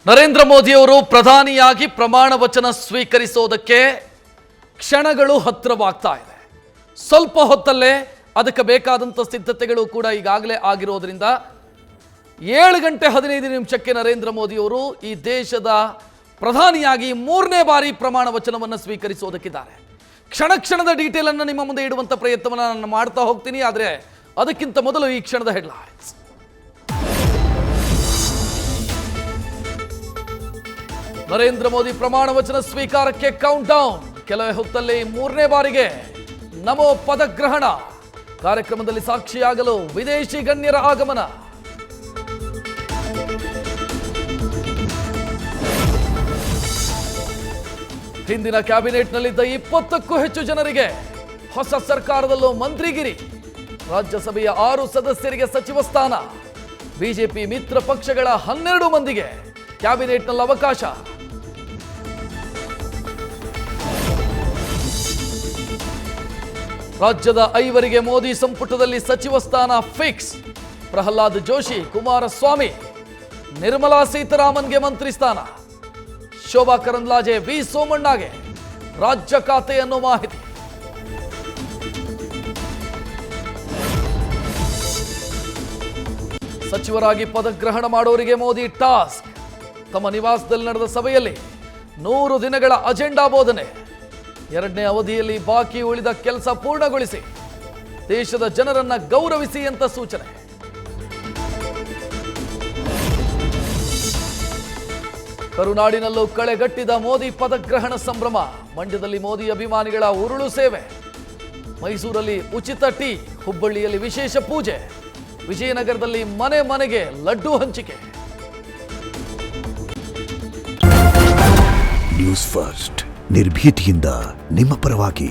ನರೇಂದ್ರ ಮೋದಿಯವರು ಪ್ರಧಾನಿಯಾಗಿ ಪ್ರಮಾಣ ವಚನ ಸ್ವೀಕರಿಸೋದಕ್ಕೆ ಕ್ಷಣಗಳು ಹತ್ತಿರವಾಗ್ತಾ ಇದೆ. ಸ್ವಲ್ಪ ಹೊತ್ತಲ್ಲೇ ಅದಕ್ಕೆ ಬೇಕಾದಂಥ ಸಿದ್ಧತೆಗಳು ಕೂಡ ಈಗಾಗಲೇ ಆಗಿರೋದ್ರಿಂದ 7:15 ನರೇಂದ್ರ ಮೋದಿಯವರು ಈ ದೇಶದ ಪ್ರಧಾನಿಯಾಗಿ 3ನೇ ಬಾರಿ ಪ್ರಮಾಣ ವಚನವನ್ನು ಸ್ವೀಕರಿಸೋದಕ್ಕಿದ್ದಾರೆ. ಕ್ಷಣದ ಡೀಟೇಲ್ ಅನ್ನು ನಿಮ್ಮ ಮುಂದೆ ಇಡುವಂಥ ಪ್ರಯತ್ನವನ್ನು ನಾನು ಮಾಡ್ತಾ ಹೋಗ್ತೀನಿ. ಆದರೆ ಅದಕ್ಕಿಂತ ಮೊದಲು ಈ ಕ್ಷಣದ ಹೆಡ್ಲೈನ್ಸ್. ನರೇಂದ್ರ ಮೋದಿ ಪ್ರಮಾಣ ವಚನ ಸ್ವೀಕಾರಕ್ಕೆ ಕೌಂಟ್ ಡೌನ್. ಕೆಲವೇ ಹೊತ್ತಲ್ಲಿ 3ನೇ ಬಾರಿಗೆ ನಮೋ ಪದಗ್ರಹಣ. ಕಾರ್ಯಕ್ರಮದಲ್ಲಿ ಸಾಕ್ಷಿಯಾಗಲು ವಿದೇಶಿ ಗಣ್ಯರ ಆಗಮನ. ಹಿಂದಿನ ಕ್ಯಾಬಿನೆಟ್ನಲ್ಲಿದ್ದ 20ಕ್ಕೂ ಹೆಚ್ಚು ಜನರಿಗೆ ಹೊಸ ಸರ್ಕಾರದಲ್ಲೂ ಮಂತ್ರಿಗಿರಿ. ರಾಜ್ಯಸಭೆಯ 6 ಸದಸ್ಯರಿಗೆ ಸಚಿವ ಸ್ಥಾನ. ಬಿಜೆಪಿ ಮಿತ್ರ ಪಕ್ಷಗಳ 12 ಮಂದಿಗೆ ಕ್ಯಾಬಿನೆಟ್ನಲ್ಲಿ ಅವಕಾಶ. ರಾಜ್ಯದ 5 ಮೋದಿ ಸಂಪುಟದಲ್ಲಿ ಸಚಿವ ಸ್ಥಾನ ಫಿಕ್ಸ್. ಪ್ರಹ್ಲಾದ್ ಜೋಶಿ, ಕುಮಾರಸ್ವಾಮಿ, ನಿರ್ಮಲಾ ಸೀತಾರಾಮನ್ಗೆ ಮಂತ್ರಿ ಸ್ಥಾನ. ಶೋಭಾ ಕರಂದ್ಲಾಜೆ, ವಿ ಸೋಮಣ್ಣಗೆ ರಾಜ್ಯ ಖಾತೆ ಅನ್ನೋ ಮಾಹಿತಿ. ಸಚಿವರಾಗಿ ಪದಗ್ರಹಣ ಮಾಡೋರಿಗೆ ಮೋದಿ ಟಾಸ್ಕ್. ತಮ್ಮ ನಿವಾಸದಲ್ಲಿ ನಡೆದ ಸಭೆಯಲ್ಲಿ 100 ದಿನಗಳ ಅಜೆಂಡಾ ಬೋಧನೆ. 2ನೇ ಅವಧಿಯಲ್ಲಿ ಬಾಕಿ ಉಳಿದ ಕೆಲಸ ಪೂರ್ಣಗೊಳಿಸಿ ದೇಶದ ಜನರನ್ನ ಗೌರವಿಸಿ ಅಂತ ಸೂಚನೆ. ಕರುನಾಡಿನಲ್ಲೂ ಕಳೆಗಟ್ಟಿದ ಮೋದಿ ಪದಗ್ರಹಣ ಸಂಭ್ರಮ. ಮಂಡ್ಯದಲ್ಲಿ ಮೋದಿ ಅಭಿಮಾನಿಗಳ ಉರುಳು ಸೇವೆ. ಮೈಸೂರಲ್ಲಿ ಉಚಿತ ಟೀ. ಹುಬ್ಬಳ್ಳಿಯಲ್ಲಿ ವಿಶೇಷ ಪೂಜೆ. ವಿಜಯನಗರದಲ್ಲಿ ಮನೆ ಮನೆಗೆ ಲಡ್ಡು ಹಂಚಿಕೆ. ನ್ಯೂಸ್ ಫಸ್ಟ್, ನಿರ್ಭೀತಿಯಿಂದ ನಿಮ್ಮ ಪರವಾಗಿ.